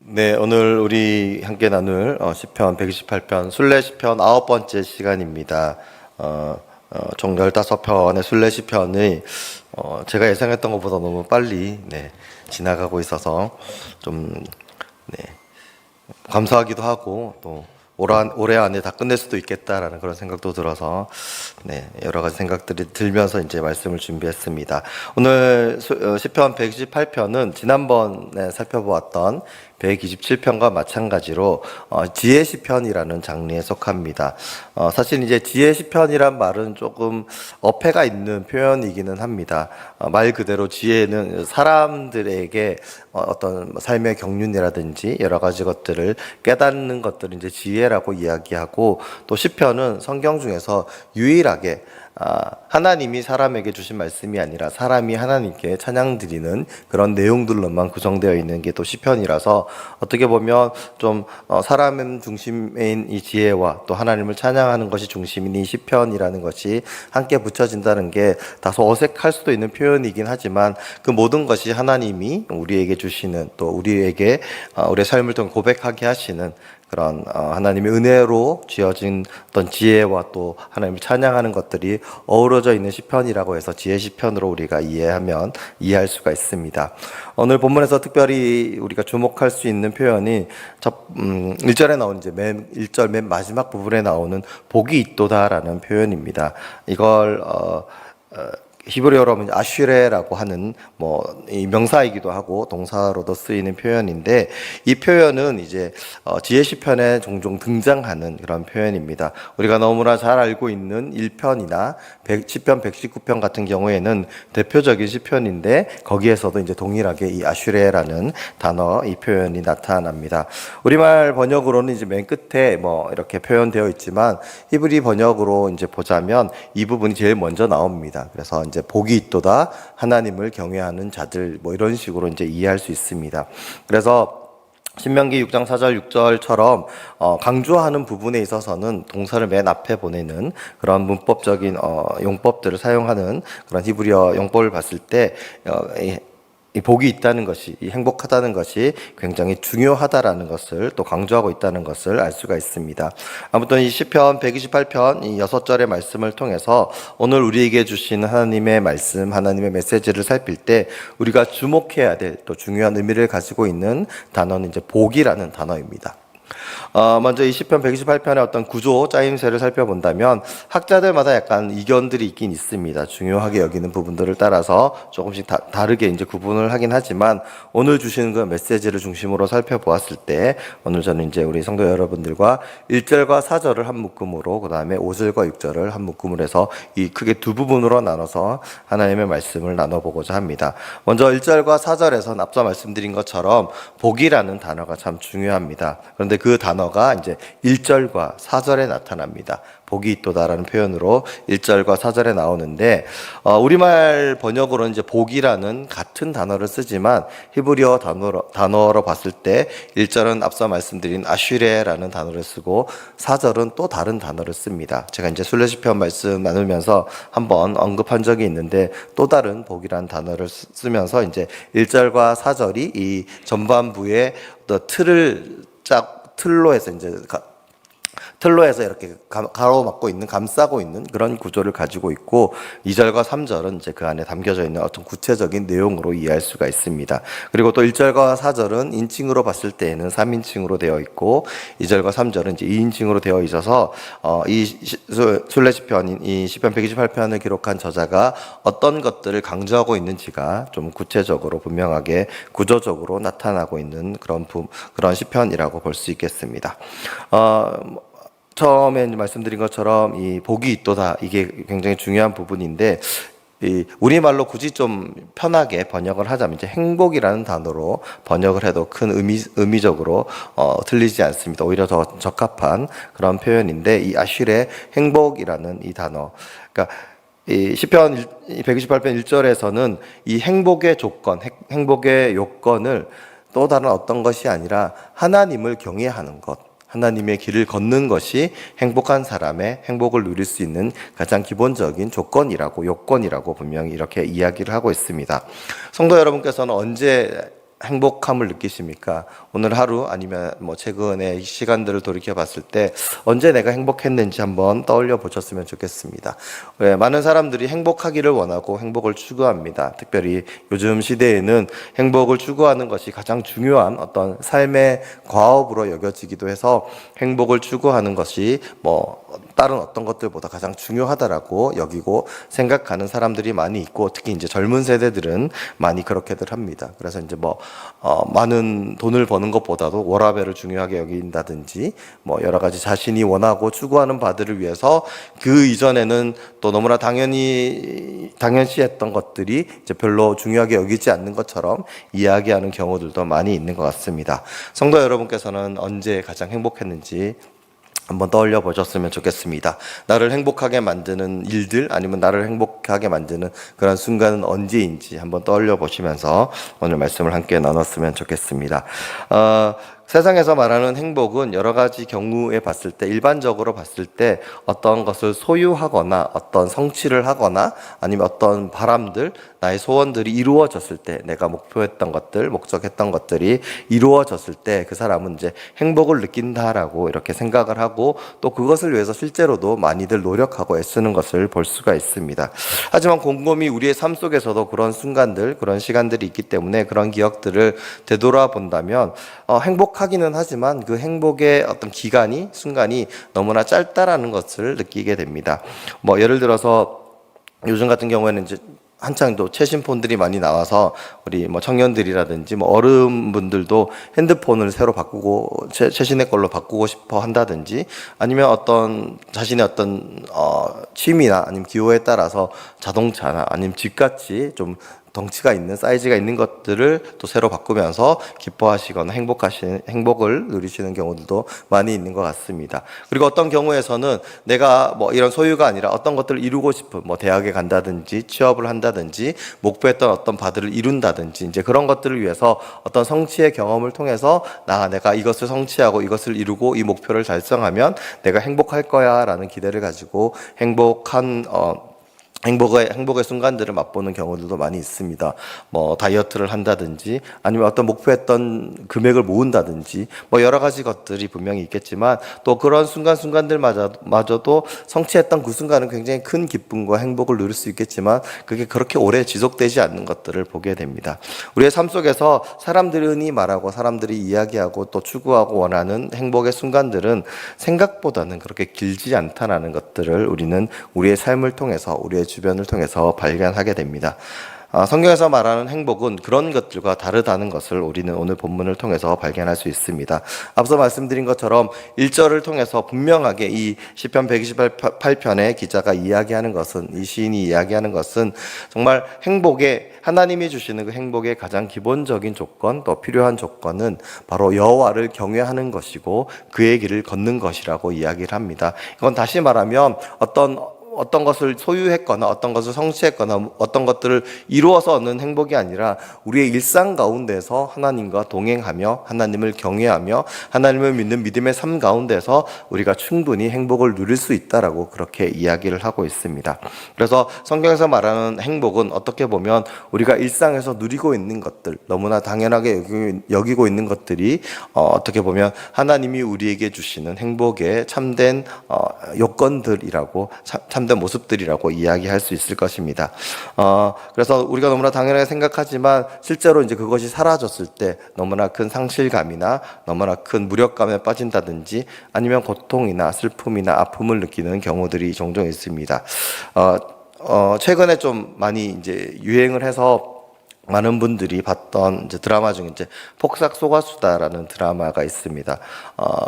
네, 오늘 우리 함께 나눌 시편 128편 순례 시편 9번째 시간입니다. 총 15편의 순례 시편이 제가 예상했던 것보다 너무 빨리 지나가고 있어서 좀 감사하기도 하고 또 올해 안에 다 끝낼 수도 있겠다라는 그런 생각도 들어서 여러 가지 생각들이 들면서 이제 말씀을 준비했습니다. 오늘 시편 128편은 지난번에 살펴보았던 127편과 마찬가지로 지혜 시편이라는 장르에 속합니다. 사실 이제 지혜 시편이란 말은 조금 어폐가 있는 표현이기는 합니다. 말 그대로 지혜는 사람들에게 어떤 삶의 경륜이라든지 여러 가지 것들을 깨닫는 것들을 이제 지혜라고 이야기하고, 또 시편은 성경 중에서 유일하게 하나님이 사람에게 주신 말씀이 아니라 사람이 하나님께 찬양 드리는 그런 내용들로만 구성되어 있는 게 또 시편이라서, 어떻게 보면 좀 사람 중심인 이 지혜와 또 하나님을 찬양하는 것이 중심인 이 시편이라는 것이 함께 붙여진다는 게 다소 어색할 수도 있는 표현이긴 하지만, 그 모든 것이 하나님이 우리에게 주시는, 또 우리에게 우리의 삶을 통해 고백하게 하시는 그런 하나님의 은혜로 주어진 어떤 지혜와 또 하나님을 찬양하는 것들이 어우러져 있는 시편이라고 해서 지혜 시편으로 우리가 이해할 수가 있습니다. 오늘 본문에서 특별히 우리가 주목할 수 있는 표현이 1절에 나오는 이제 1절 맨 마지막 부분에 나오는 복이 있도다라는 표현입니다. 이걸 히브리어로 하면 아슈레라고 하는 이 명사이기도 하고 동사로도 쓰이는 표현인데, 이 표현은 이제 지혜 시편에 종종 등장하는 그런 표현입니다. 우리가 너무나 잘 알고 있는 1편이나 시편 119편 같은 경우에는 대표적인 시편인데, 거기에서도 이제 동일하게 이 아슈레라는 단어, 이 표현이 나타납니다. 우리말 번역으로는 이제 맨 끝에 이렇게 표현되어 있지만, 히브리 번역으로 이제 보자면 이 부분이 제일 먼저 나옵니다. 그래서 이제 복이 있도다, 하나님을 경외하는 자들, 이런 식으로 이제 이해할 수 있습니다. 그래서 신명기 6장 4절 6절처럼 강조하는 부분에 있어서는 동사를 맨 앞에 보내는 그런 문법적인 용법들을 사용하는 그런 히브리어 용법을 봤을 때 이 복이 있다는 것이, 이 행복하다는 것이 굉장히 중요하다라는 것을 또 강조하고 있다는 것을 알 수가 있습니다. 아무튼 이 시편 128편 이 6절의 말씀을 통해서 오늘 우리에게 주신 하나님의 말씀, 하나님의 메시지를 살필 때 우리가 주목해야 될 또 중요한 의미를 가지고 있는 단어는 이제 복이라는 단어입니다. 먼저 이 시편 128편의 어떤 구조, 짜임새를 살펴본다면 학자들마다 약간 이견들이 있긴 있습니다. 중요하게 여기는 부분들을 따라서 조금씩 다르게 이제 구분을 하긴 하지만, 오늘 주시는 그 메시지를 중심으로 살펴보았을 때 오늘 저는 이제 우리 성도 여러분들과 1절과 4절을 한 묶음으로, 그 다음에 5절과 6절을 한 묶음으로 해서 이 크게 두 부분으로 나눠서 하나님의 말씀을 나눠보고자 합니다. 먼저 1절과 4절에서는 앞서 말씀드린 것처럼 복이라는 단어가 참 중요합니다. 그런데 그 단어가 이제 1절과 4절에 나타납니다. 복이 있도다라는 표현으로 1절과 4절에 나오는데, 우리말 번역으로는 이제 복이라는 같은 단어를 쓰지만 히브리어 단어로 봤을 때 1절은 앞서 말씀드린 아슈레라는 단어를 쓰고 4절은 또 다른 단어를 씁니다. 제가 이제 순례시편 말씀 나누면서 한번 언급한 적이 있는데, 또 다른 복이라는 단어를 쓰면서 이제 1절과 4절이 이 전반부의 틀로 해서 이렇게 가로막고 있는, 감싸고 있는 그런 구조를 가지고 있고, 2절과 3절은 이제 그 안에 담겨져 있는 어떤 구체적인 내용으로 이해할 수가 있습니다. 그리고 또 1절과 4절은 인칭으로 봤을 때에는 3인칭으로 되어 있고, 2절과 3절은 이제 2인칭으로 되어 있어서 이 순례시편, 이 시편 128편을 기록한 저자가 어떤 것들을 강조하고 있는지가 좀 구체적으로 분명하게 구조적으로 나타나고 있는 그런 시편이라고 볼 수 있겠습니다. 처음에 말씀드린 것처럼 이 복이 있도다, 이게 굉장히 중요한 부분인데, 우리말로 굳이 좀 편하게 번역을 하자면 이제 행복이라는 단어로 번역을 해도 큰 의미적으로 틀리지 않습니다. 오히려 더 적합한 그런 표현인데, 이 아슈레 행복이라는 이 단어, 그러니까 이 시편 128편 1절에서는 이 행복의 조건, 행복의 요건을 또 다른 어떤 것이 아니라 하나님을 경외하는 것, 하나님의 길을 걷는 것이 행복한 사람의 행복을 누릴 수 있는 가장 기본적인 요건이라고 분명히 이렇게 이야기를 하고 있습니다. 성도 여러분께서는 언제 행복함을 느끼십니까? 오늘 하루 아니면 뭐 최근의 시간들을 돌이켜 봤을 때 언제 내가 행복했는지 한번 떠올려 보셨으면 좋겠습니다. 왜 많은 사람들이 행복하기를 원하고 행복을 추구합니다. 특별히 요즘 시대에는 행복을 추구하는 것이 가장 중요한 어떤 삶의 과업으로 여겨지기도 해서 행복을 추구하는 것이 뭐 다른 어떤 것들보다 가장 중요하다라고 여기고 생각하는 사람들이 많이 있고, 특히 이제 젊은 세대들은 많이 그렇게들 합니다. 그래서 이제 뭐 많은 돈을 버는 것보다도 워라밸을 중요하게 여긴다든지 뭐 여러 가지 자신이 원하고 추구하는 바들을 위해서 그 이전에는 또 너무나 당연시했던 것들이 이제 별로 중요하게 여기지 않는 것처럼 이야기하는 경우들도 많이 있는 것 같습니다. 성도 여러분께서는 언제 가장 행복했는지 한번 떠올려 보셨으면 좋겠습니다. 나를 행복하게 만드는 일들, 아니면 나를 행복하게 만드는 그런 순간은 언제인지 한번 떠올려 보시면서 오늘 말씀을 함께 나눴으면 좋겠습니다. 세상에서 말하는 행복은 여러 가지 경우에 봤을 때, 일반적으로 봤을 때 어떤 것을 소유하거나 어떤 성취를 하거나 아니면 어떤 바람들, 나의 소원들이 이루어졌을 때, 내가 목표했던 것들, 목적했던 것들이 이루어졌을 때 그 사람은 이제 행복을 느낀다라고 이렇게 생각을 하고, 또 그것을 위해서 실제로도 많이들 노력하고 애쓰는 것을 볼 수가 있습니다. 하지만 곰곰이 우리의 삶 속에서도 그런 순간들, 그런 시간들이 있기 때문에 그런 기억들을 되돌아본다면 행복하기는 하지만 그 행복의 어떤 기간이, 순간이 너무나 짧다라는 것을 느끼게 됩니다. 뭐 예를 들어서 요즘 같은 경우에는 이제 한창 또 최신 폰들이 많이 나와서 우리 뭐 청년들이라든지 뭐 어른분들도 핸드폰을 새로 바꾸고 최신의 걸로 바꾸고 싶어 한다든지, 아니면 어떤 자신의 어떤 취미나 아니면 기호에 따라서 자동차나 아니면 집같이 좀 덩치가 있는, 사이즈가 있는 것들을 또 새로 바꾸면서 기뻐하시거나 행복을 누리시는 경우들도 많이 있는 것 같습니다. 그리고 어떤 경우에서는 내가 뭐 이런 소유가 아니라 어떤 것들을 이루고 싶은, 뭐 대학에 간다든지 취업을 한다든지 목표했던 어떤 바들을 이룬다든지, 이제 그런 것들을 위해서 어떤 성취의 경험을 통해서 내가 이것을 성취하고 이것을 이루고 이 목표를 달성하면 내가 행복할 거야 라는 기대를 가지고 행복의 순간들을 맛보는 경우들도 많이 있습니다. 뭐 다이어트를 한다든지 아니면 어떤 목표했던 금액을 모은다든지 뭐 여러 가지 것들이 분명히 있겠지만, 또 그런 순간들마저도 성취했던 그 순간은 굉장히 큰 기쁨과 행복을 누릴 수 있겠지만 그게 그렇게 오래 지속되지 않는 것들을 보게 됩니다. 우리의 삶 속에서 사람들이 흔히 말하고 사람들이 이야기하고 또 추구하고 원하는 행복의 순간들은 생각보다는 그렇게 길지 않다는 것들을 우리는 우리의 삶을 통해서, 우리의 주변을 통해서 발견하게 됩니다. 성경에서 말하는 행복은 그런 것들과 다르다는 것을 우리는 오늘 본문을 통해서 발견할 수 있습니다. 앞서 말씀드린 것처럼 1절을 통해서 분명하게 이 시편 128편의 기자가 이야기하는 것은, 이 시인이 이야기하는 것은 정말 하나님이 주시는 그 행복의 가장 기본적인 조건, 또 필요한 조건은 바로 여호와를 경외하는 것이고 그의 길을 걷는 것이라고 이야기를 합니다. 이건 다시 말하면 어떤 것을 소유했거나 어떤 것을 성취했거나 어떤 것들을 이루어서 얻는 행복이 아니라 우리의 일상 가운데서 하나님과 동행하며 하나님을 경외하며 하나님을 믿는 믿음의 삶 가운데서 우리가 충분히 행복을 누릴 수 있다라고 그렇게 이야기를 하고 있습니다. 그래서 성경에서 말하는 행복은 어떻게 보면 우리가 일상에서 누리고 있는 것들, 너무나 당연하게 여기고 있는 것들이 어떻게 보면 하나님이 우리에게 주시는 행복의 참된 요건들이라고, 참된 모습들이라고 이야기할 수 있을 것입니다. 그래서 우리가 너무나 당연하게 생각하지만 실제로 이제 그것이 사라졌을 때 너무나 큰 상실감이나 너무나 큰 무력감에 빠진다든지 아니면 고통이나 슬픔이나 아픔을 느끼는 경우들이 종종 있습니다. 최근에 좀 많이 이제 유행을 해서 많은 분들이 봤던 이제 드라마 중에 이제 폭삭 속았수다라는 드라마가 있습니다.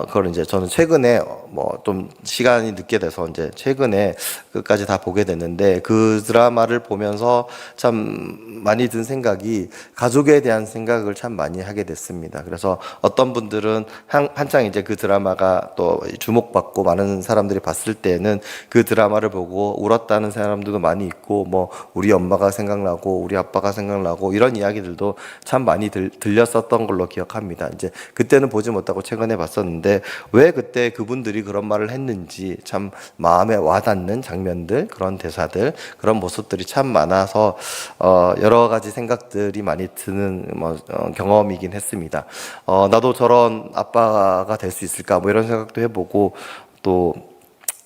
그걸 이제 저는 최근에 뭐 좀 시간이 늦게 돼서 이제 최근에 끝까지 다 보게 됐는데, 그 드라마를 보면서 참 많이 든 생각이 가족에 대한 생각을 참 많이 하게 됐습니다. 그래서 어떤 분들은 한창 이제 그 드라마가 또 주목받고 많은 사람들이 봤을 때는 그 드라마를 보고 울었다는 사람들도 많이 있고, 뭐 우리 엄마가 생각나고 우리 아빠가 생각나고 하고 이런 이야기들도 참 많이 들렸었던 걸로 기억합니다. 이제 그때는 보지 못하고 최근에 봤었는데 왜 그때 그분들이 그런 말을 했는지 참 마음에 와닿는 장면들, 그런 대사들, 그런 모습들이 참 많아서 여러 가지 생각들이 많이 드는 경험이긴 했습니다. 나도 저런 아빠가 될 수 있을까 뭐 이런 생각도 해보고 또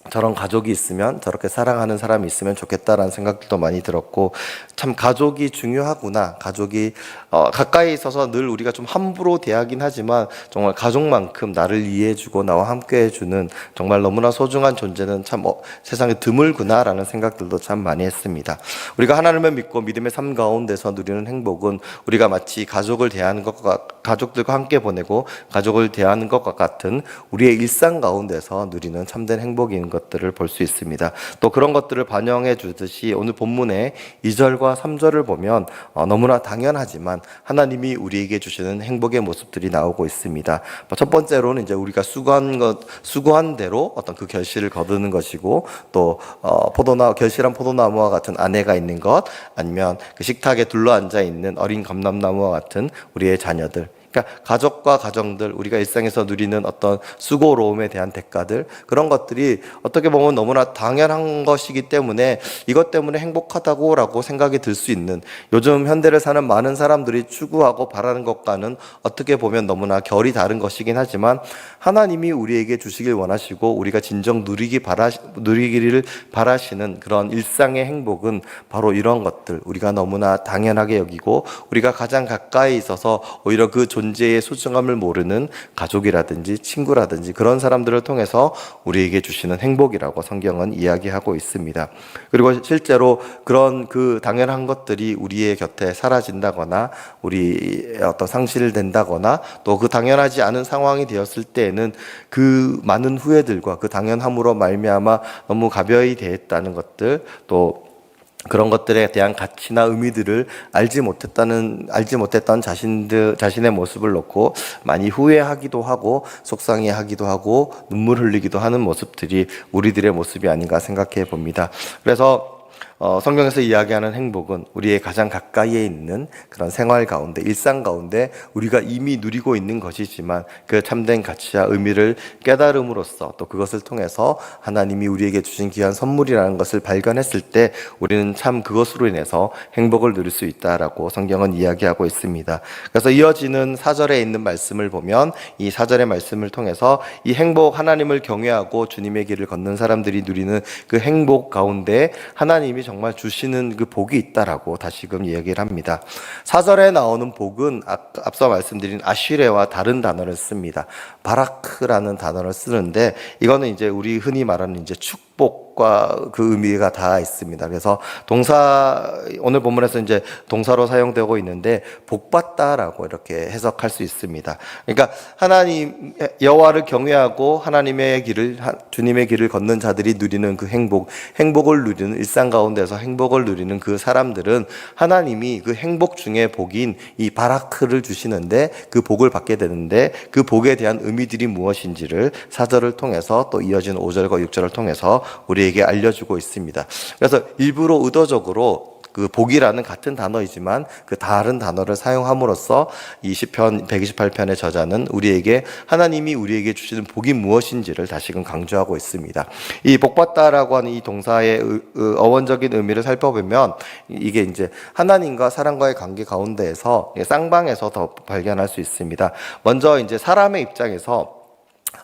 저런 가족이 있으면 저렇게 사랑하는 사람이 있으면 좋겠다라는 생각들도 많이 들었고 참 가족이 중요하구나. 가족이 가까이 있어서 늘 우리가 좀 함부로 대하긴 하지만 정말 가족만큼 나를 이해해주고 나와 함께해주는 정말 너무나 소중한 존재는 참 세상에 드물구나라는 생각들도 참 많이 했습니다. 우리가 하나님을 믿고 믿음의 삶 가운데서 누리는 행복은 우리가 마치 가족을 대하는 것과 가족들과 함께 보내고 가족을 대하는 것과 같은 우리의 일상 가운데서 누리는 참된 행복인 것들을 볼 수 있습니다. 또 그런 것들을 반영해 주듯이 오늘 본문의 2절과 3절을 보면 너무나 당연하지만 하나님이 우리에게 주시는 행복의 모습들이 나오고 있습니다. 첫 번째로는 이제 우리가 수고한 대로 어떤 그 결실을 거두는 것이고 또 결실한 포도나무와 같은 아내가 있는 것 아니면 그 식탁에 둘러앉아 있는 어린 감람나무와 같은 우리의 자녀들 그러니까 가족과 가정들 우리가 일상에서 누리는 어떤 수고로움에 대한 대가들 그런 것들이 어떻게 보면 너무나 당연한 것이기 때문에 이것 때문에 행복하다고라고 생각이 들 수 있는 요즘 현대를 사는 많은 사람들이 추구하고 바라는 것과는 어떻게 보면 너무나 결이 다른 것이긴 하지만 하나님이 우리에게 주시길 원하시고 우리가 진정 누리기를 바라시는 그런 일상의 행복은 바로 이런 것들 우리가 너무나 당연하게 여기고 우리가 가장 가까이 있어서 오히려 그 존재의 소중함을 모르는 가족이라든지 친구라든지 그런 사람들을 통해서 우리에게 주시는 행복이라고 성경은 이야기하고 있습니다. 그리고 실제로 그런 그 당연한 것들이 우리의 곁에 사라진다거나 우리의 어떤 상실된다거나 또 그 당연하지 않은 상황이 되었을 때에는 그 많은 후회들과 그 당연함으로 말미암아 너무 가벼이 대했다는 것들 또 그런 것들에 대한 가치나 의미들을 알지 못했던 자신의 모습을 놓고 많이 후회하기도 하고 속상해하기도 하고 눈물 흘리기도 하는 모습들이 우리들의 모습이 아닌가 생각해 봅니다. 그래서 성경에서 이야기하는 행복은 우리의 가장 가까이에 있는 그런 생활 가운데 일상 가운데 우리가 이미 누리고 있는 것이지만 그 참된 가치와 의미를 깨달음으로써 또 그것을 통해서 하나님이 우리에게 주신 귀한 선물이라는 것을 발견했을 때 우리는 참 그것으로 인해서 행복을 누릴 수 있다라고 성경은 이야기하고 있습니다. 그래서 이어지는 4절에 있는 말씀을 보면 이 4절의 말씀을 통해서 이 행복 하나님을 경외하고 주님의 길을 걷는 사람들이 누리는 그 행복 가운데 하나님이 정말 주시는 그 복이 있다라고 다시금 얘기를 합니다. 4절에 나오는 복은 앞서 말씀드린 아쉬레와 다른 단어를 씁니다. 바라크라는 단어를 쓰는데 이거는 이제 우리 흔히 말하는 이제 축복과 그 의미가 다 있습니다. 그래서 오늘 본문에서 이제 동사로 사용되고 있는데 복받다라고 이렇게 해석할 수 있습니다. 그러니까 하나님 여호와를 경외하고 하나님의 길을 주님의 길을 걷는 자들이 누리는 그 행복을 누리는 일상 가운데서 행복을 누리는 그 사람들은 하나님이 그 행복 중에 복인 이 바라크를 주시는데 그 복을 받게 되는데 그 복에 대한 의미들이 무엇인지를 4절을 통해서 또 이어진 5절과 6절을 통해서 우리에게 알려주고 있습니다. 그래서 일부러 의도적으로 그 복이라는 같은 단어이지만 그 다른 단어를 사용함으로써 이 시편 128편의 저자는 우리에게 하나님이 우리에게 주시는 복이 무엇인지를 다시금 강조하고 있습니다. 이 복받다라고 하는 이 동사의 어원적인 의미를 살펴보면 이게 이제 하나님과 사람과의 관계 가운데에서 쌍방에서 더 발견할 수 있습니다. 먼저 이제 사람의 입장에서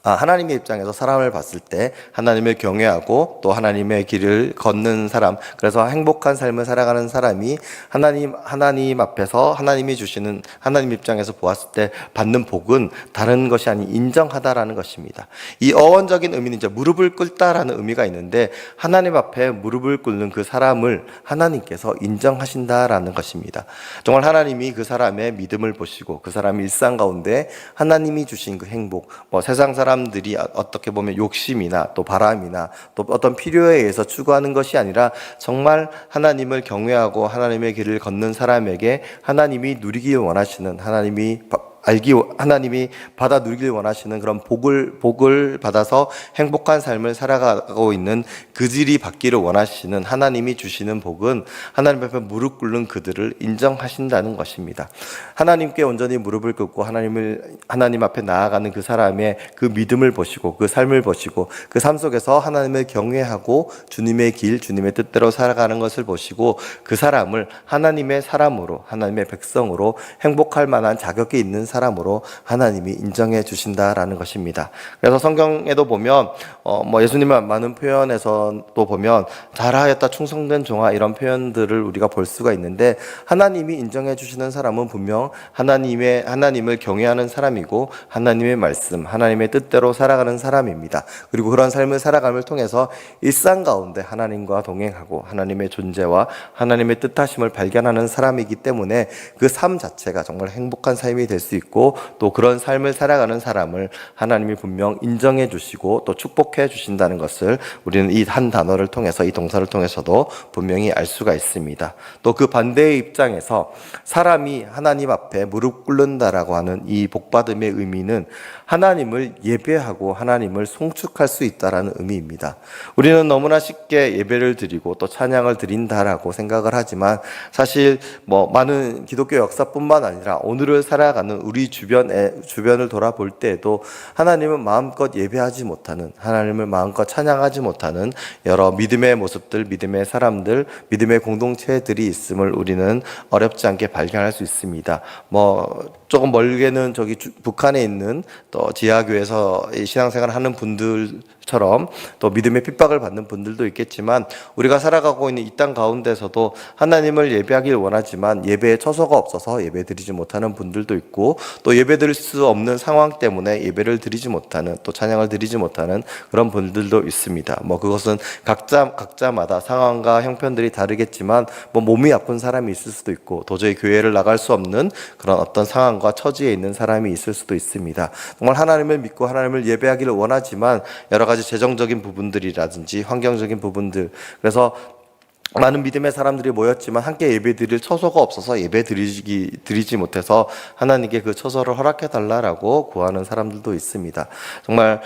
하나님의 입장에서 사람을 봤을 때 하나님을 경외하고 또 하나님의 길을 걷는 사람, 그래서 행복한 삶을 살아가는 사람이 하나님 앞에서 하나님이 주시는 하나님 입장에서 보았을 때 받는 복은 다른 것이 아닌 인정하다라는 것입니다. 이 어원적인 의미는 이제 무릎을 꿇다라는 의미가 있는데 하나님 앞에 무릎을 꿇는 그 사람을 하나님께서 인정하신다라는 것입니다. 정말 하나님이 그 사람의 믿음을 보시고 그 사람의 일상 가운데 하나님이 주신 그 행복, 세상 사람들이 어떻게 보면 욕심이나 또 바람이나 또 어떤 필요에 의해서 추구하는 것이 아니라 정말 하나님을 경외하고 하나님의 길을 걷는 사람에게 하나님이 누리길 원하시는 하나님이 하나님이 받아 누리길 원하시는 그런 복을 받아서 행복한 삶을 살아가고 있는 그들이 받기를 원하시는 하나님이 주시는 복은 하나님 앞에 무릎 꿇는 그들을 인정하신다는 것입니다. 하나님께 온전히 무릎을 꿇고 하나님 앞에 나아가는 그 사람의 그 믿음을 보시고 그 삶을 보시고 그 삶 속에서 하나님을 경외하고 주님의 길, 주님의 뜻대로 살아가는 것을 보시고 그 사람을 하나님의 사람으로, 하나님의 백성으로 행복할 만한 자격이 있는 사람으로 하나님이 인정해 주신다라는 것입니다. 그래서 성경에도 보면 예수님의 많은 표현에서도 보면 잘하였다 충성된 종아 이런 표현들을 우리가 볼 수가 있는데 하나님이 인정해 주시는 사람은 분명 하나님을 경외하는 사람이고 하나님의 말씀, 하나님의 뜻대로 살아가는 사람입니다. 그리고 그런 삶을 살아감을 통해서 일상 가운데 하나님과 동행하고 하나님의 존재와 하나님의 뜻하심을 발견하는 사람이기 때문에 그 삶 자체가 정말 행복한 삶이 될 수 있고 또 그런 삶을 살아가는 사람을 하나님이 분명 인정해 주시고 또 축복해 주신다는 것을 우리는 이 한 단어를 통해서 이 동사를 통해서도 분명히 알 수가 있습니다. 또 그 반대의 입장에서 사람이 하나님 앞에 무릎 꿇는다라고 하는 이 복받음의 의미는 하나님을 예배하고 하나님을 송축할 수 있다라는 의미입니다. 우리는 너무나 쉽게 예배를 드리고 또 찬양을 드린다라고 생각을 하지만 사실 많은 기독교 역사뿐만 아니라 오늘을 살아가는 우리 주변을 돌아볼 때에도 하나님을 마음껏 예배하지 못하는, 하나님을 마음껏 찬양하지 못하는 여러 믿음의 모습들, 믿음의 사람들, 믿음의 공동체들이 있음을 우리는 어렵지 않게 발견할 수 있습니다. 조금 멀게는 북한에 있는 또 지하교회에서 신앙생활을 하는 분들처럼 또 믿음의 핍박을 받는 분들도 있겠지만 우리가 살아가고 있는 이 땅 가운데서도 하나님을 예배하길 원하지만 예배에 처소가 없어서 예배드리지 못하는 분들도 있고 또 예배드릴 수 없는 상황 때문에 예배를 드리지 못하는 또 찬양을 드리지 못하는 그런 분들도 있습니다. 그것은 각자마다 상황과 형편들이 다르겠지만 몸이 아픈 사람이 있을 수도 있고 도저히 교회를 나갈 수 없는 그런 어떤 상황과 처지에 있는 사람이 있을 수도 있습니다. 정말 하나님을 믿고 하나님을 예배하기를 원하지만 여러 가지 재정적인 부분들이라든지 환경적인 부분들, 그래서 많은 믿음의 사람들이 모였지만 함께 예배드릴 처소가 없어서 드리지 못해서 하나님께 그 처소를 허락해 달라라고 구하는 사람들도 있습니다. 정말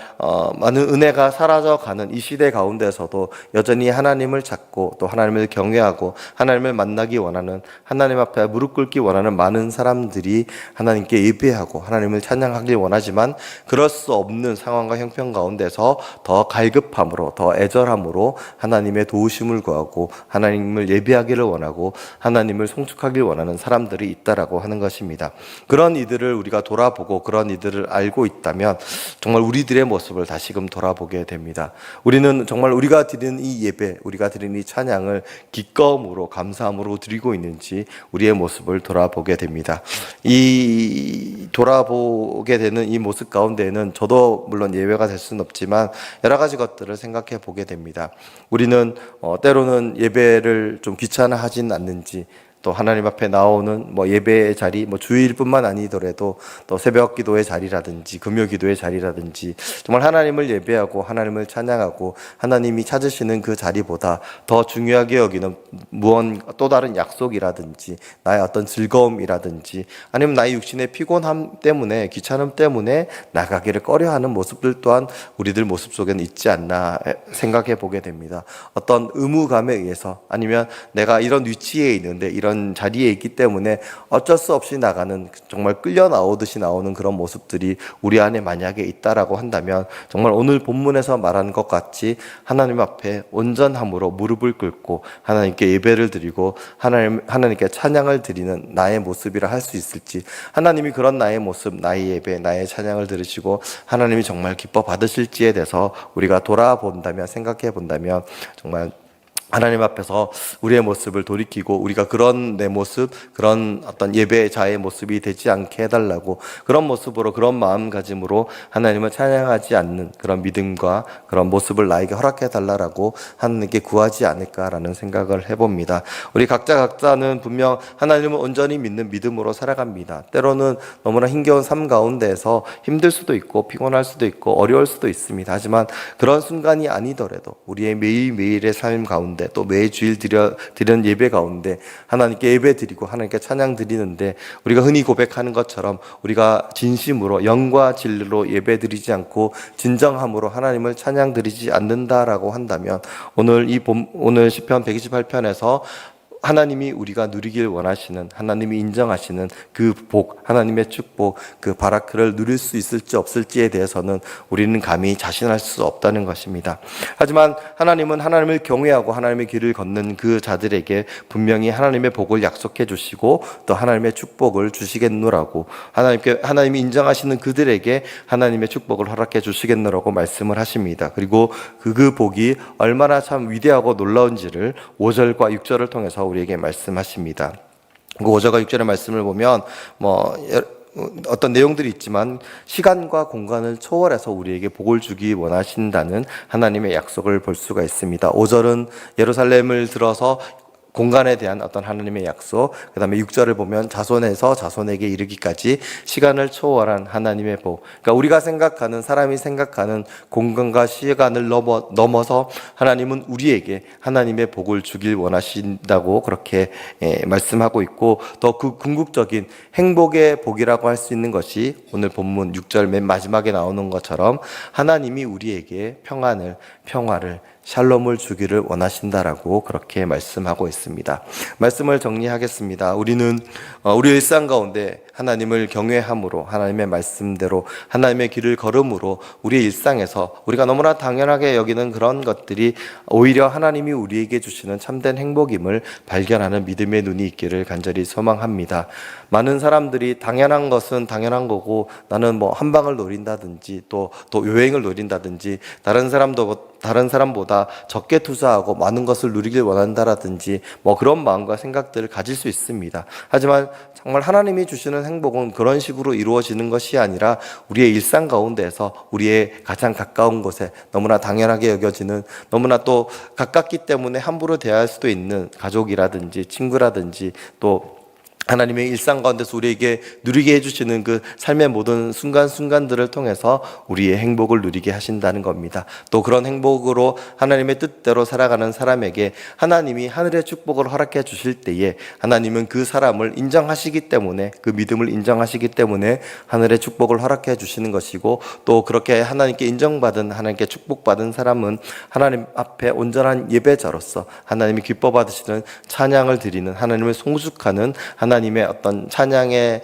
많은 은혜가 사라져가는 이 시대 가운데서도 여전히 하나님을 찾고 또 하나님을 경외하고 하나님을 만나기 원하는, 하나님 앞에 무릎 꿇기 원하는 많은 사람들이 하나님께 예배하고 하나님을 찬양하길 원하지만 그럴 수 없는 상황과 형편 가운데서 더 갈급함으로, 더 애절함으로 하나님의 도우심을 구하고 하나님을 예배하기를 원하고 하나님을 송축하길 원하는 사람들이 있다라고 하는 것입니다. 그런 이들을 우리가 돌아보고 그런 이들을 알고 있다면 정말 우리들의 모습을 다시금 돌아보게 됩니다. 우리는 정말 우리가 드리는 이 예배, 우리가 드리는 이 찬양을 기꺼움으로 감사함으로 드리고 있는지 우리의 모습을 돌아보게 됩니다. 이 돌아보게 되는 이 모습 가운데에는 저도 물론 예외가 될 수는 없지만 여러 가지 것들을 생각해 보게 됩니다. 우리는 때로는 예배를 좀 귀찮아하진 않는지, 또 하나님 앞에 나오는 예배의 자리, 주일뿐만 아니더라도 또 새벽 기도의 자리라든지 금요 기도의 자리라든지 정말 하나님을 예배하고 하나님을 찬양하고 하나님이 찾으시는 그 자리보다 더 중요하게 여기는 또 다른 약속이라든지 나의 어떤 즐거움이라든지 아니면 나의 육신의 피곤함 때문에, 귀찮음 때문에 나가기를 꺼려하는 모습들 또한 우리들 모습 속에는 있지 않나 생각해 보게 됩니다. 어떤 의무감에 의해서 아니면 내가 이런 위치에 있는데 이런 자리에 있기 때문에 어쩔 수 없이 나가는, 정말 끌려 나오듯이 나오는 그런 모습들이 우리 안에 만약에 있다라고 한다면 정말 오늘 본문에서 말하는 것 같이 하나님 앞에 온전함으로 무릎을 꿇고 하나님께 예배를 드리고 하나님께 찬양을 드리는 나의 모습이라 할 수 있을지, 하나님이 그런 나의 모습, 나의 예배, 나의 찬양을 들으시고 하나님이 정말 기뻐 받으실지에 대해서 우리가 돌아본다면, 생각해 본다면 정말 하나님 앞에서 우리의 모습을 돌이키고 우리가 그런 내 모습, 그런 어떤 예배자의 모습이 되지 않게 해달라고, 그런 모습으로, 그런 마음가짐으로 하나님을 찬양하지 않는 그런 믿음과 그런 모습을 나에게 허락해 달라고 하나님께 구하지 않을까라는 생각을 해봅니다. 우리 각자는 분명 하나님을 온전히 믿는 믿음으로 살아갑니다. 때로는 너무나 힘겨운 삶 가운데에서 힘들 수도 있고 피곤할 수도 있고 어려울 수도 있습니다. 하지만 그런 순간이 아니더라도 우리의 매일매일의 삶 가운데 가운데 또 매주일 드리는 예배 가운데 하나님께 예배 드리고 하나님께 찬양 드리는데 우리가 흔히 고백하는 것처럼 우리가 진심으로 영과 진리로 예배 드리지 않고 진정함으로 하나님을 찬양 드리지 않는다라고 한다면 오늘 시편 128편에서 하나님이 우리가 누리길 원하시는, 하나님이 인정하시는 그 복, 하나님의 축복, 그 바라크를 누릴 수 있을지 없을지에 대해서는 우리는 감히 자신할 수 없다는 것입니다. 하지만 하나님은 하나님을 경외하고 하나님의 길을 걷는 그 자들에게 분명히 하나님의 복을 약속해 주시고 또 하나님의 축복을 주시겠노라고, 하나님이 인정하시는 그들에게 하나님의 축복을 허락해 주시겠노라고 말씀을 하십니다. 그리고 그 복이 얼마나 참 위대하고 놀라운지를 5절과 6절을 통해서 우리에게 말씀하십니다. 그 5절과 6절의 말씀을 보면 어떤 내용들이 있지만 시간과 공간을 초월해서 우리에게 복을 주기 원하신다는 하나님의 약속을 볼 수가 있습니다. 5절은 예루살렘을 들어서 공간에 대한 어떤 하나님의 약속, 그 다음에 6절을 보면 자손에서 자손에게 이르기까지 시간을 초월한 하나님의 복. 그러니까 우리가 생각하는, 사람이 생각하는 공간과 시간을 넘어서 하나님은 우리에게 하나님의 복을 주길 원하신다고 그렇게 말씀하고 있고, 더 그 궁극적인 행복의 복이라고 할 수 있는 것이 오늘 본문 6절 맨 마지막에 나오는 것처럼 하나님이 우리에게 평화를 샬롬을 주기를 원하신다라고 그렇게 말씀하고 있습니다. 말씀을 정리하겠습니다. 우리는 우리의 일상 가운데 하나님을 경외함으로, 하나님의 말씀대로 하나님의 길을 걸음으로 우리의 일상에서 우리가 너무나 당연하게 여기는 그런 것들이 오히려 하나님이 우리에게 주시는 참된 행복임을 발견하는 믿음의 눈이 있기를 간절히 소망합니다. 많은 사람들이 당연한 것은 당연한 거고, 나는 한방을 노린다든지 또 여행을 노린다든지 다른 사람보다 적게 투자하고 많은 것을 누리길 원한다라든지 그런 마음과 생각들을 가질 수 있습니다. 하지만 정말 하나님이 주시는 행복은 그런 식으로 이루어지는 것이 아니라 우리의 일상 가운데에서 우리의 가장 가까운 곳에 너무나 당연하게 여겨지는, 너무나 또 가깝기 때문에 함부로 대할 수도 있는 가족이라든지 친구라든지 또 하나님의 일상 가운데서 우리에게 누리게 해주시는 그 삶의 모든 순간순간들을 통해서 우리의 행복을 누리게 하신다는 겁니다. 또 그런 행복으로 하나님의 뜻대로 살아가는 사람에게 하나님이 하늘의 축복을 허락해 주실 때에 하나님은 그 사람을 인정하시기 때문에, 그 믿음을 인정하시기 때문에 하늘의 축복을 허락해 주시는 것이고, 또 그렇게 하나님께 인정받은, 하나님께 축복받은 사람은 하나님 앞에 온전한 예배자로서 하나님이 기뻐 받으시는 찬양을 드리는, 하나님을 송축하는 하나님의 어떤 찬양의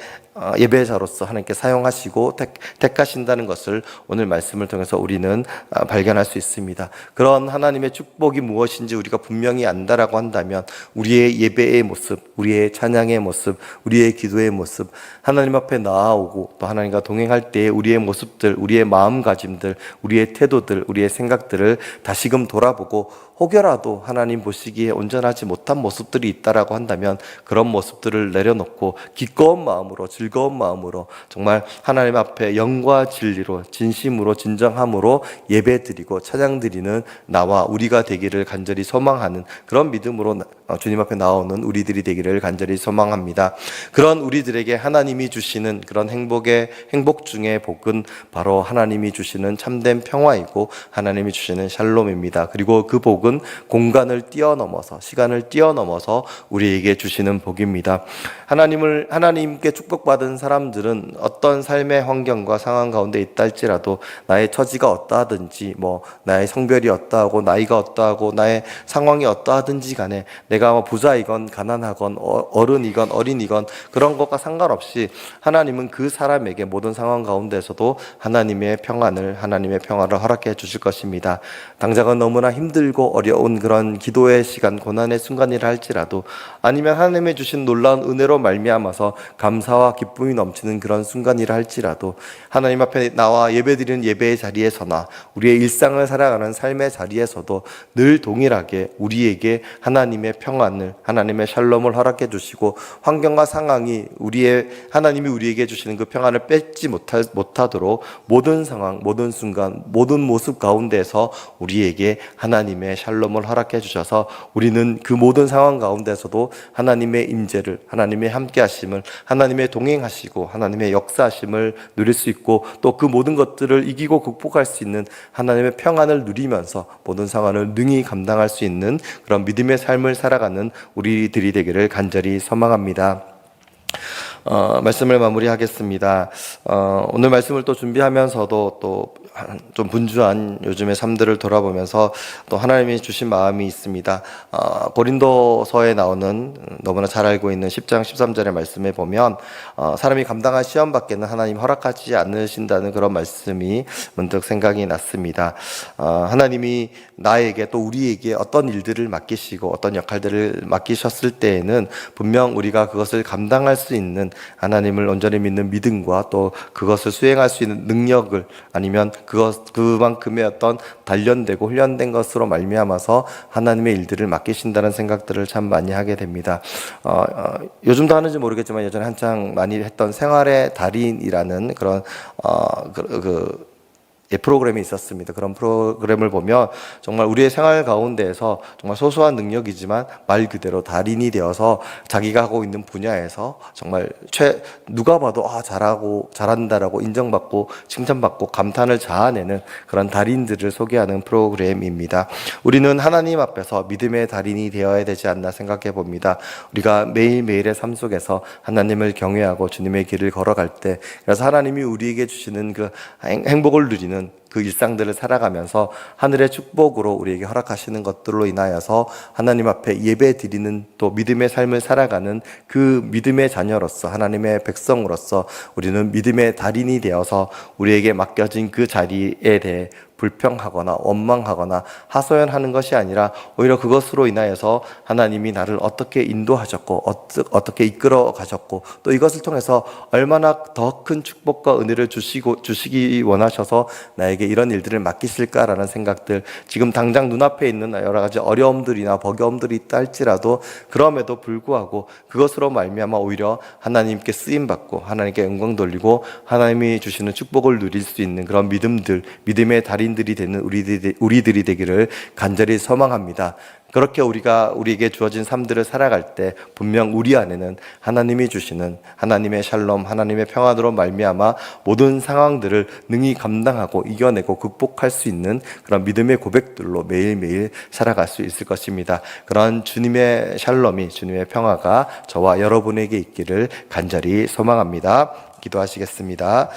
예배자로서 하나님께 사용하시고 택하신다는 것을 오늘 말씀을 통해서 우리는 발견할 수 있습니다. 그런 하나님의 축복이 무엇인지 우리가 분명히 안다라고 한다면 우리의 예배의 모습, 우리의 찬양의 모습, 우리의 기도의 모습, 하나님 앞에 나아오고 또 하나님과 동행할 때의 우리의 모습들, 우리의 마음가짐들, 우리의 태도들, 우리의 생각들을 다시금 돌아보고 혹여라도 하나님 보시기에 온전하지 못한 모습들이 있다라고 한다면 그런 모습들을 내려놓고 기꺼운 마음으로, 즐거운 마음으로 정말 하나님 앞에 영과 진리로, 진심으로, 진정함으로 예배드리고 찬양드리는 나와 우리가 되기를 간절히 소망하는 그런 믿음으로 주님 앞에 나오는 우리들이 되기를 간절히 소망합니다. 그런 우리들에게 하나님이 주시는 그런 행복 중의 복은 바로 하나님이 주시는 참된 평화이고 하나님이 주시는 샬롬입니다. 그리고 그 복은 공간을 뛰어넘어서, 시간을 뛰어넘어서 우리에게 주시는 복입니다. 하나님께 축복받은 사람들은 어떤 삶의 환경과 상황 가운데 있다 할지라도 나의 처지가 어떠하든지 나의 성별이 어떠하고 나이가 어떠하고 나의 상황이 어떠하든지 간에 내가 부자이건 가난하건 어른이건 어린이건 그런 것과 상관없이 하나님은 그 사람에게 모든 상황 가운데서도 하나님의 평화를 허락해 주실 것입니다. 당장은 너무나 힘들고 어려운 그런 기도의 시간, 고난의 순간이라 할지라도, 아니면 하나님의 주신 놀라운 은혜로 말미암아서 감사와 기쁨이 넘치는 그런 순간이라 할지라도 하나님 앞에 나와 예배드리는 예배의 자리에서나 우리의 일상을 살아가는 삶의 자리에서도 늘 동일하게 우리에게 하나님의 평안을, 하나님의 샬롬을 허락해 주시고 환경과 상황이 하나님이 우리에게 주시는 그 평안을 뺏지 못하도록 모든 상황, 모든 순간, 모든 모습 가운데서 우리에게 하나님의 샬롬을 허락해 주셔서 우리는 그 모든 상황 가운데서도 하나님의 임재를, 하나님의 함께 하심을, 하나님의 동행 동행하시고 하나님의 역사하심을 누릴 수 있고 또 그 모든 것들을 이기고 극복할 수 있는 하나님의 평안을 누리면서 모든 상황을 능히 감당할 수 있는 그런 믿음의 삶을 살아가는 우리들이 되기를 간절히 소망합니다. 말씀을 마무리하겠습니다. 오늘 말씀을 또 준비하면서도 또 좀 분주한 요즘의 삶들을 돌아보면서 또 하나님이 주신 마음이 있습니다. 고린도서에 나오는 너무나 잘 알고 있는 10장 13절의 말씀에 보면 사람이 감당할 시험 밖에는 하나님 허락하지 않으신다는 그런 말씀이 문득 생각이 났습니다. 하나님이 나에게 또 우리에게 어떤 일들을 맡기시고 어떤 역할들을 맡기셨을 때에는 분명 우리가 그것을 감당할 수 있는 하나님을 온전히 믿는 믿음과 또 그것을 수행할 수 있는 능력을 아니면 그만큼의 어떤 단련되고 훈련된 것으로 말미암아서 하나님의 일들을 맡기신다는 생각들을 참 많이 하게 됩니다. 요즘도 하는지 모르겠지만 예전에 한창 많이 했던 생활의 달인이라는 그런 프로그램이 있었습니다. 그런 프로그램을 보면 정말 우리의 생활 가운데에서 정말 소소한 능력이지만 말 그대로 달인이 되어서 자기가 하고 있는 분야에서 정말 누가 봐도 잘한다라고 인정받고 칭찬받고 감탄을 자아내는 그런 달인들을 소개하는 프로그램입니다. 우리는 하나님 앞에서 믿음의 달인이 되어야 되지 않나 생각해 봅니다. 우리가 매일매일의 삶 속에서 하나님을 경외하고 주님의 길을 걸어갈 때, 그래서 하나님이 우리에게 주시는 그 행복을 누리는 그 일상들을 살아가면서 하늘의 축복으로 우리에게 허락하시는 것들로 인하여서 하나님 앞에 예배 드리는 또 믿음의 삶을 살아가는 그 믿음의 자녀로서 하나님의 백성으로서 우리는 믿음의 달인이 되어서 우리에게 맡겨진 그 자리에 대해 불평하거나 원망하거나 하소연하는 것이 아니라 오히려 그것으로 인하여서 하나님이 나를 어떻게 인도하셨고 어떻게 이끌어 가셨고 또 이것을 통해서 얼마나 더 큰 축복과 은혜를 주시기 원하셔서 나에게 이런 일들을 맡기실까라는 생각들, 지금 당장 눈앞에 있는 여러 가지 어려움들이나 버거움들이 있다 할지라도 그럼에도 불구하고 그것으로 말미암아 오히려 하나님께 쓰임받고 하나님께 영광 돌리고 하나님이 주시는 축복을 누릴 수 있는 그런 믿음들, 믿음의 달인들이 되는 우리들이 되기를 간절히 소망합니다. 그렇게 우리에게 주어진 삶들을 살아갈 때 분명 우리 안에는 하나님이 주시는 하나님의 샬롬, 하나님의 평안으로 말미암아 모든 상황들을 능히 감당하고 이겨내고 극복할 수 있는 그런 믿음의 고백들로 매일매일 살아갈 수 있을 것입니다. 그런 주님의 샬롬이, 주님의 평화가 저와 여러분에게 있기를 간절히 소망합니다. 기도하시겠습니다.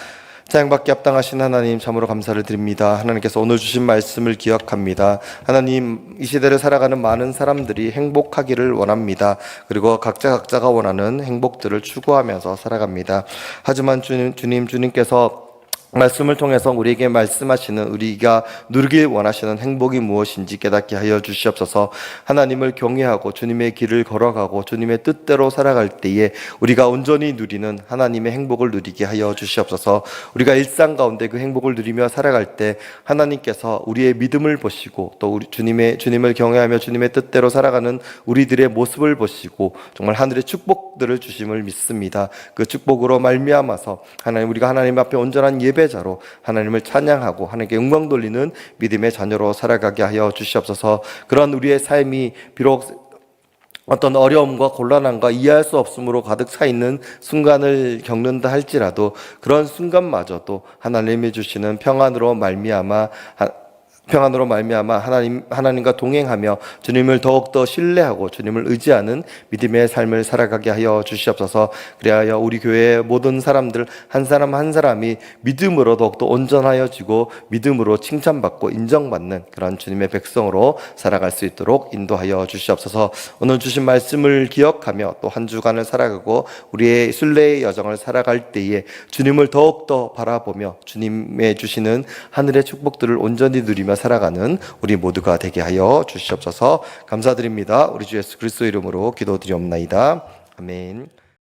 찬양받기 합당하신 하나님, 참으로 감사를 드립니다. 하나님께서 오늘 주신 말씀을 기억합니다. 하나님, 이 시대를 살아가는 많은 사람들이 행복하기를 원합니다. 그리고 각자가 원하는 행복들을 추구하면서 살아갑니다. 하지만 주님께서 말씀을 통해서 우리에게 말씀하시는, 우리가 누리길 원하시는 행복이 무엇인지 깨닫게 하여 주시옵소서. 하나님을 경외하고 주님의 길을 걸어가고 주님의 뜻대로 살아갈 때에 우리가 온전히 누리는 하나님의 행복을 누리게 하여 주시옵소서. 우리가 일상 가운데 그 행복을 누리며 살아갈 때 하나님께서 우리의 믿음을 보시고 또 우리 주님을 경외하며 주님의 뜻대로 살아가는 우리들의 모습을 보시고 정말 하늘의 축복들을 주심을 믿습니다. 그 축복으로 말미암아서 우리가 하나님 앞에 온전한 예배자로 하나님을 찬양하고 하나님께 영광 돌리는 믿음의 자녀로 살아가게 하여 주시옵소서. 그런 우리의 삶이 비록 어떤 어려움과 곤란함과 이해할 수 없음으로 가득 차 있는 순간을 겪는다 할지라도 그런 순간마저도 하나님이 주시는 평안으로 말미암아 하나님과 동행하며 주님을 더욱더 신뢰하고 주님을 의지하는 믿음의 삶을 살아가게 하여 주시옵소서. 그리하여 우리 교회의 모든 사람들 한 사람 한 사람이 믿음으로 더욱더 온전하여지고 믿음으로 칭찬받고 인정받는 그런 주님의 백성으로 살아갈 수 있도록 인도하여 주시옵소서. 오늘 주신 말씀을 기억하며 또 한 주간을 살아가고 우리의 순례의 여정을 살아갈 때에 주님을 더욱더 바라보며 주님의 주시는 하늘의 축복들을 온전히 누리며 살아가는 우리 모두가 되게 하여 주시옵소서. 감사드립니다. 우리 주 예수 그리스도 이름으로 기도드리옵나이다. 아멘.